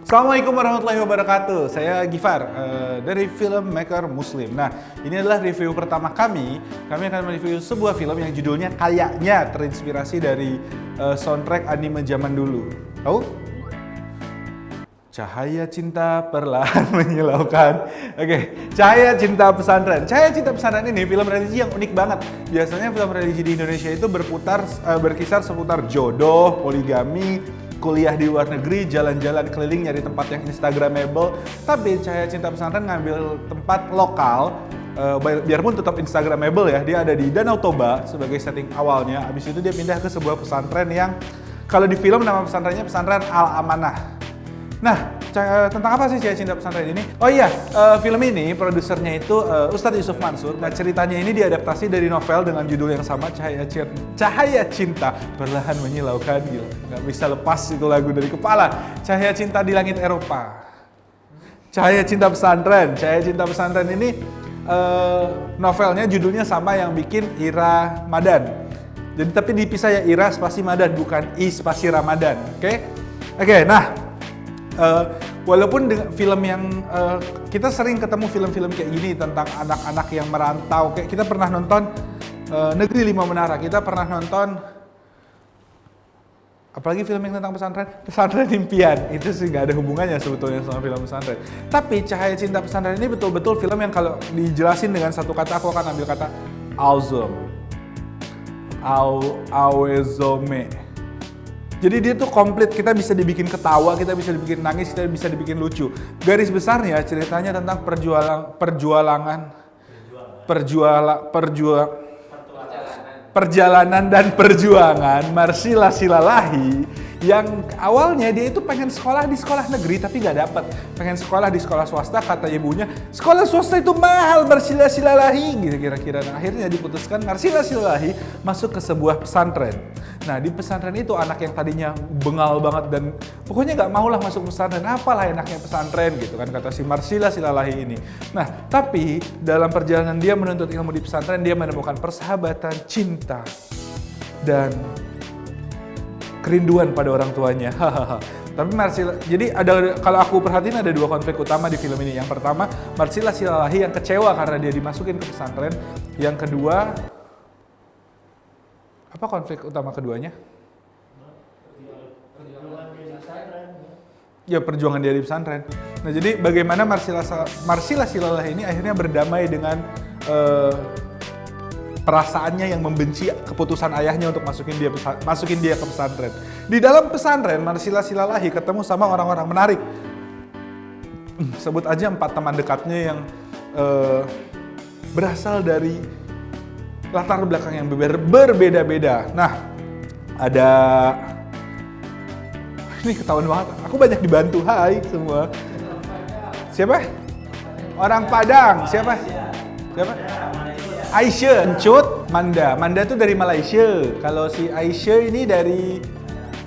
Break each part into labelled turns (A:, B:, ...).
A: Assalamualaikum warahmatullahi wabarakatuh. Saya Gifar dari Filmmaker Muslim. Nah, ini adalah review pertama kami. Kami akan mereview sebuah film yang judulnya kayaknya terinspirasi dari soundtrack anime zaman dulu. Tahu? Cahaya Cinta Perlahan Menyilaukan. Oke, Cahaya Cinta Pesantren. Cahaya Cinta Pesantren ini film religi yang unik banget. Biasanya film religi di Indonesia itu berkisar seputar jodoh, poligami, kuliah di luar negeri, jalan-jalan keliling nyari tempat yang instagramable. Tapi Cahaya Cinta Pesantren ngambil tempat lokal, biarpun tetap instagramable ya. Dia ada di Danau Toba sebagai setting awalnya. Habis itu dia pindah ke sebuah pesantren yang kalau di film nama pesantrennya Pesantren Al Amanah. Nah, tentang apa sih Cahaya Cinta Pesantren ini? Oh iya, film ini produsernya itu Ustadz Yusuf Mansur. Nah, ceritanya ini diadaptasi dari novel dengan judul yang sama, Cahaya Cinta Perlahan Menyilaukan. Gila, nggak bisa lepas itu lagu dari kepala. Cahaya Cinta di Langit Eropa. Cahaya Cinta Pesantren. Cahaya Cinta Pesantren ini novelnya judulnya sama yang bikin Ira Madan. Jadi tapi dipisah ya, Ira spasi Madan, bukan I spasi Ramadan. Oke, nah. Walaupun film yang kita sering ketemu film-film kayak gini tentang anak-anak yang merantau, kayak kita pernah nonton Negeri Lima Menara, kita pernah nonton apalagi film yang tentang pesantren impian, itu sih nggak ada hubungannya sebetulnya sama film pesantren. Tapi Cahaya Cinta Pesantren ini betul-betul film yang kalau dijelasin dengan satu kata, aku akan ambil kata awesome, awesome. Jadi dia tuh komplit, kita bisa dibikin ketawa, kita bisa dibikin nangis, kita bisa dibikin lucu. Garis besarnya ceritanya tentang perjalanan dan perjuangan Marsila Silalahi yang awalnya dia itu pengen sekolah di sekolah negeri tapi gak dapet. Pengen sekolah di sekolah swasta, kata ibunya, sekolah swasta itu mahal Marsila Silalahi gitu kira-kira. Nah, akhirnya diputuskan Marsila Silalahi masuk ke sebuah pesantren. Nah, di pesantren itu anak yang tadinya bengal banget dan pokoknya gak maulah masuk pesantren, apalah enaknya pesantren gitu kan kata si Marsila Silalahi ini. Nah, tapi dalam perjalanan dia menuntut ilmu di pesantren, dia menemukan persahabatan, cinta, dan kerinduan pada orang tuanya. Tapi Marsila, jadi kalau aku perhatiin ada dua konflik utama di film ini. Yang pertama, Marsila Silalahi yang kecewa karena dia dimasukin ke pesantren. Yang kedua, apa konflik utama keduanya? Ya, perjuangan dia di pesantren. Nah, jadi bagaimana Marsila Silalahi ini akhirnya berdamai dengan perasaannya yang membenci keputusan ayahnya untuk masukin dia ke pesantren. Di dalam pesantren, Marsila Silalahi ketemu sama orang-orang menarik. Sebut aja 4 teman dekatnya yang berasal dari latar belakang yang berbeda-beda. Nah, ada... Ini ketahuan banget, aku banyak dibantu. Hai semua. Siapa? Orang Padang. Siapa? Aisyah, Encut, Manda. Manda itu dari Malaysia. Kalau si Aisyah ini dari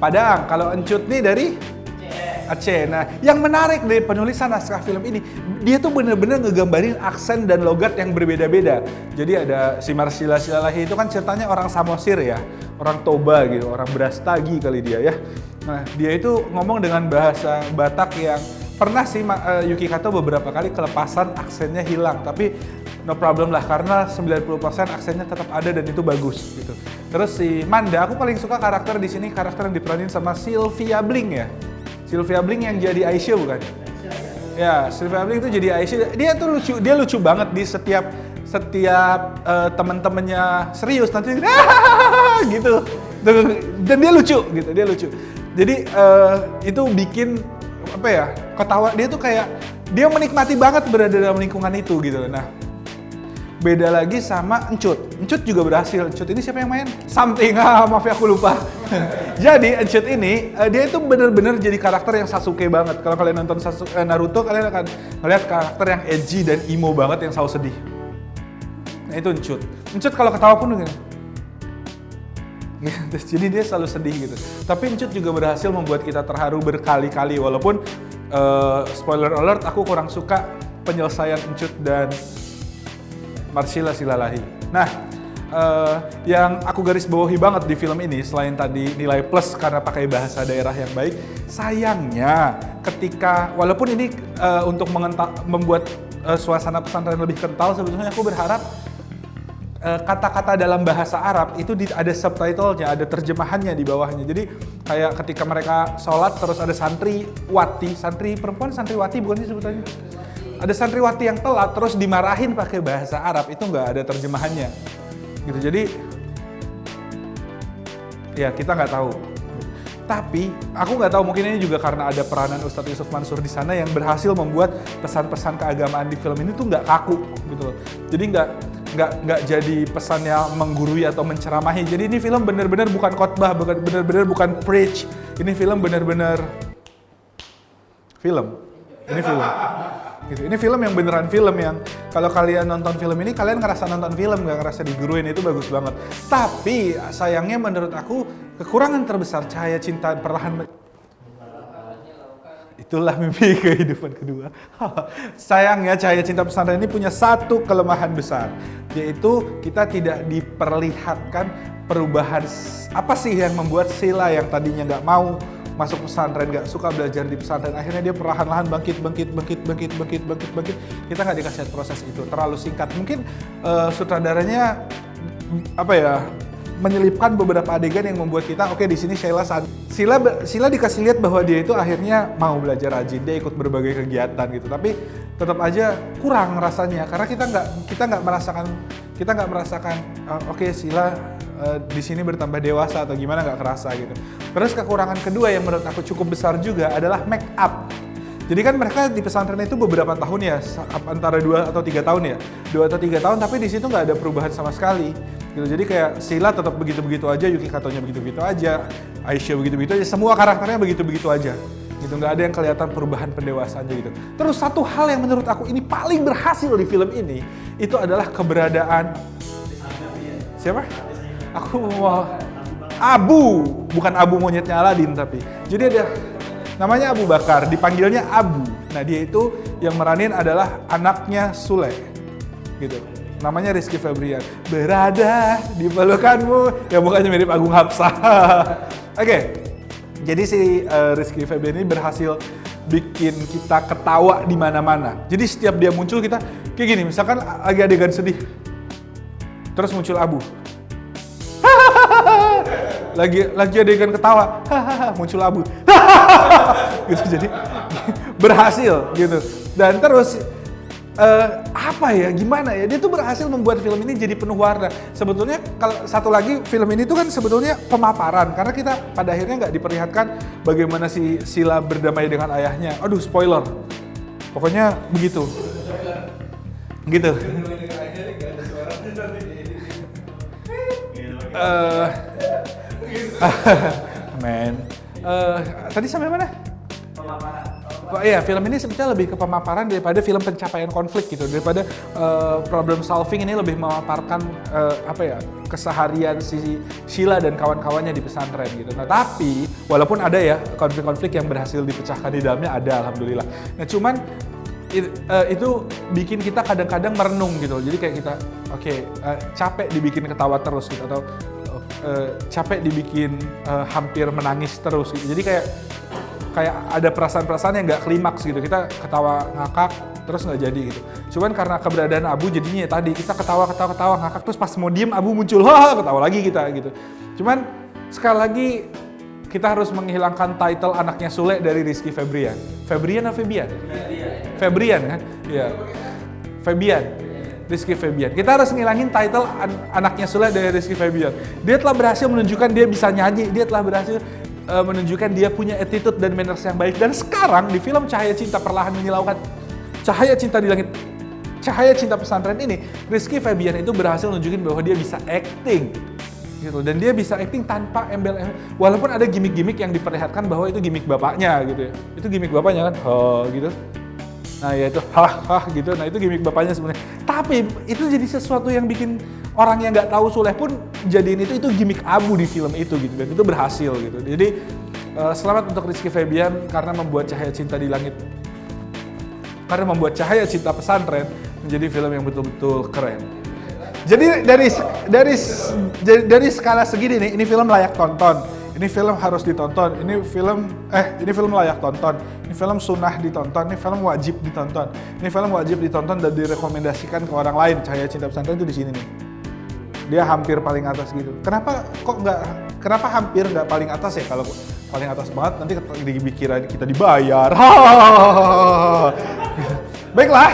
A: Padang. Kalau Encut ini dari Aceh. Nah, yang menarik dari penulisan naskah film ini, dia tuh bener-bener ngegambarin aksen dan logat yang berbeda-beda. Jadi ada si Marsila Silalahi itu kan ceritanya orang Samosir ya, orang Toba gitu, orang Brastagi kali dia ya. Nah, dia itu ngomong dengan bahasa Batak yang pernah sih Yuki Kato beberapa kali kelepasan aksennya hilang, tapi no problem lah karena 90% aksennya tetap ada dan itu bagus gitu. Terus si Manda, aku paling suka karakter di sini, karakter yang diperanin sama Sylvia Bling ya. Sylvia Bling yang jadi Aisyah bukan? Ya, Sylvia Bling itu jadi Aisyah. Dia tuh lucu banget di setiap teman-temannya serius nanti gitu. Dan dia lucu. Jadi itu bikin apa ya, ketawa dia tuh kayak dia menikmati banget berada dalam lingkungan itu gitu. Nah, beda lagi sama Encut juga berhasil. Encut ini siapa yang main? Something, maaf ya aku lupa. Jadi Encut ini dia itu bener-bener jadi karakter yang Sasuke banget. Kalau kalian nonton Naruto, kalian akan melihat karakter yang edgy dan emo banget yang selalu sedih. Nah, itu Encut kalau ketawa pun gini. Jadi dia selalu sedih gitu. Tapi Encut juga berhasil membuat kita terharu berkali-kali. Walaupun spoiler alert, aku kurang suka penyelesaian Encut dan Marsila Silalahi. Nah, Yang aku garis bawahi banget di film ini, selain tadi nilai plus karena pakai bahasa daerah yang baik, sayangnya ketika, walaupun ini untuk membuat suasana pesantren lebih kental, sebetulnya aku berharap kata-kata dalam bahasa Arab itu ada subtitlenya, ada terjemahannya di bawahnya. Jadi kayak ketika mereka sholat terus ada santriwati, santri perempuan, santriwati bukan sih sebutannya? Ada santriwati yang telat terus dimarahin pakai bahasa Arab, itu nggak ada terjemahannya. Gitu. Jadi ya kita nggak tahu. Tapi aku nggak tahu, mungkin ini juga karena ada peranan Ustadz Yusuf Mansur di sana yang berhasil membuat pesan-pesan keagamaan di film ini tuh nggak kaku gitu loh. Jadi nggak jadi pesannya menggurui atau menceramahi. Jadi ini film benar-benar bukan khotbah, benar-benar bukan preach. Ini film benar-benar film. Ini film. Gitu. Ini film yang beneran film yang kalau kalian nonton film ini kalian ngerasa nonton film, nggak ngerasa diguruin, itu bagus banget. Tapi sayangnya menurut aku kekurangan terbesar Cahaya Cinta perlahan itulah mimpi kehidupan kedua. Sayangnya Cahaya Cinta Pesantren ini punya satu kelemahan besar, yaitu kita tidak diperlihatkan perubahan apa sih yang membuat Sheila yang tadinya nggak mau masuk pesantren, nggak suka belajar di pesantren, akhirnya dia perlahan-lahan bangkit. Kita nggak dikasih proses itu, terlalu singkat. Mungkin sutradaranya menyelipkan beberapa adegan yang membuat kita di sini Sheila dikasih lihat bahwa dia itu akhirnya mau belajar rajin, dia ikut berbagai kegiatan gitu, tapi tetap aja kurang rasanya karena kita nggak merasakan Sheila di sini bertambah dewasa atau gimana, nggak kerasa gitu. Terus kekurangan kedua yang menurut aku cukup besar juga adalah make up. Jadi kan mereka di pesantren itu beberapa tahun ya, antara 2 atau 3 tahun ya, 2 atau 3 tahun, tapi di situ nggak ada perubahan sama sekali. Gitu. Jadi kayak Sheila tetap begitu-begitu aja, Yuki Katonya begitu-begitu aja, Aisyah begitu-begitu aja, semua karakternya begitu-begitu aja. Gitu, nggak ada yang kelihatan perubahan pendewasaannya gitu. Terus satu hal yang menurut aku ini paling berhasil di film ini, itu adalah keberadaan siapa? Aku mau Abu, bukan Abu monyetnya Aladin tapi. Jadi ada namanya Abu Bakar, dipanggilnya Abu. Nah dia itu yang meranin adalah anaknya Sule, gitu. Namanya Rizky Febrian. Berada di pelukanmu, ya bukannya mirip Agung Hapsah. Oke, jadi si Rizky Febrian ini berhasil bikin kita ketawa di mana-mana. Jadi setiap dia muncul kita kayak gini, misalkan lagi adegan sedih, terus muncul Abu. lagi adegan ketawa, muncul Abu. Gitu, jadi berhasil gitu. Dan terus gimana ya, dia tuh berhasil membuat film ini jadi penuh warna. Sebetulnya kalau satu lagi, film ini tuh kan sebetulnya pemaparan, karena kita pada akhirnya nggak diperlihatkan bagaimana si Sheila berdamai dengan ayahnya. Aduh, spoiler, pokoknya begitu gitu. Tadi sampai mana? Pemaparan. Iya, film ini sebetulnya lebih ke pemaparan daripada film pencapaian konflik gitu, daripada problem solving. Ini lebih memaparkan keseharian si Sheila dan kawan-kawannya di pesantren gitu. Nah tapi walaupun ada ya konflik-konflik yang berhasil dipecahkan di dalamnya, ada alhamdulillah. Nah cuman itu bikin kita kadang-kadang merenung gitu. Jadi kayak kita capek dibikin ketawa terus gitu, atau capek dibikin hampir menangis terus gitu. Jadi kayak ada perasaan-perasaan yang nggak klimaks gitu. Kita ketawa ngakak terus nggak jadi gitu. Cuman karena keberadaan Abu jadinya tadi kita ketawa ngakak, terus pas mau diem Abu muncul, ketawa lagi kita gitu. Cuman sekali lagi kita harus menghilangkan title anaknya Sule dari Rizky Febrian. Febrian atau Febian? Febrian kan? Iya. Febian. Rizky Febian. Kita harus ngilangin title anaknya Sule dari Rizky Febian. Dia telah berhasil menunjukkan dia bisa nyanyi, dia telah berhasil menunjukkan dia punya attitude dan manners yang baik. Dan sekarang di film Cahaya Cinta Perlahan Menyilaukan, Cahaya Cinta di Langit, Cahaya Cinta Pesantren ini, Rizky Febian itu berhasil nunjukin bahwa dia bisa acting gitu, dan dia bisa acting tanpa embel-embel, walaupun ada gimmick-gimmick yang diperlihatkan bahwa itu gimmick bapaknya gitu ya. Itu gimmick bapaknya kan, gitu. Nah ya itu, gitu, nah itu gimmick bapaknya sebenarnya. Tapi itu jadi sesuatu yang bikin orang yang nggak tahu Sule pun jadiin itu gimmick Abu di film itu gitu, dan itu berhasil gitu. Jadi selamat untuk Rizky Febian karena membuat Cahaya Cinta di Langit, karena membuat Cahaya Cinta Pesantren menjadi film yang betul-betul keren. Jadi dari skala segini nih, ini film layak tonton. Ini film harus ditonton. Ini film layak tonton. Ini film sunnah ditonton. Ini film wajib ditonton. Ini film wajib ditonton dan direkomendasikan ke orang lain. Cahaya Cinta Pesantren itu di sini nih. Dia hampir paling atas gitu. Kenapa hampir nggak paling atas ya? Kalau paling atas banget nanti dikira kita dibayar. Baiklah,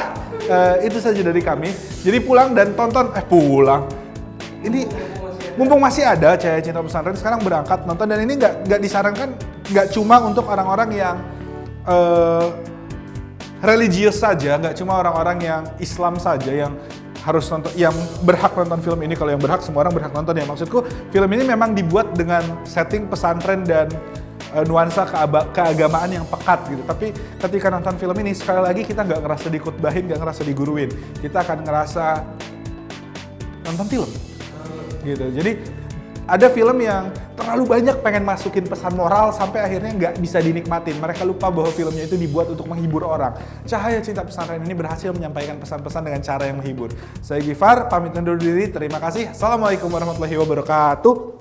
A: itu saja dari kami. Jadi pulang dan tonton. Ini mumpung masih ada Cahaya Cinta Pesantren, sekarang berangkat nonton. Dan ini nggak disarankan, nggak cuma untuk orang-orang yang religius saja, nggak cuma orang-orang yang Islam saja yang harus nonton, yang berhak nonton film ini. Kalau yang berhak, semua orang berhak nonton ya. Maksudku, film ini memang dibuat dengan setting pesantren dan nuansa keagamaan yang pekat gitu. Tapi ketika nonton film ini, sekali lagi kita nggak ngerasa dikutbahin, nggak ngerasa diguruin. Kita akan ngerasa nonton film gitu. Jadi ada film yang terlalu banyak pengen masukin pesan moral sampai akhirnya nggak bisa dinikmatin. Mereka lupa bahwa filmnya itu dibuat untuk menghibur orang. Cahaya Cinta Pesantren ini berhasil menyampaikan pesan-pesan dengan cara yang menghibur. Saya Gifar, pamit undur diri. Terima kasih. Assalamualaikum warahmatullahi wabarakatuh.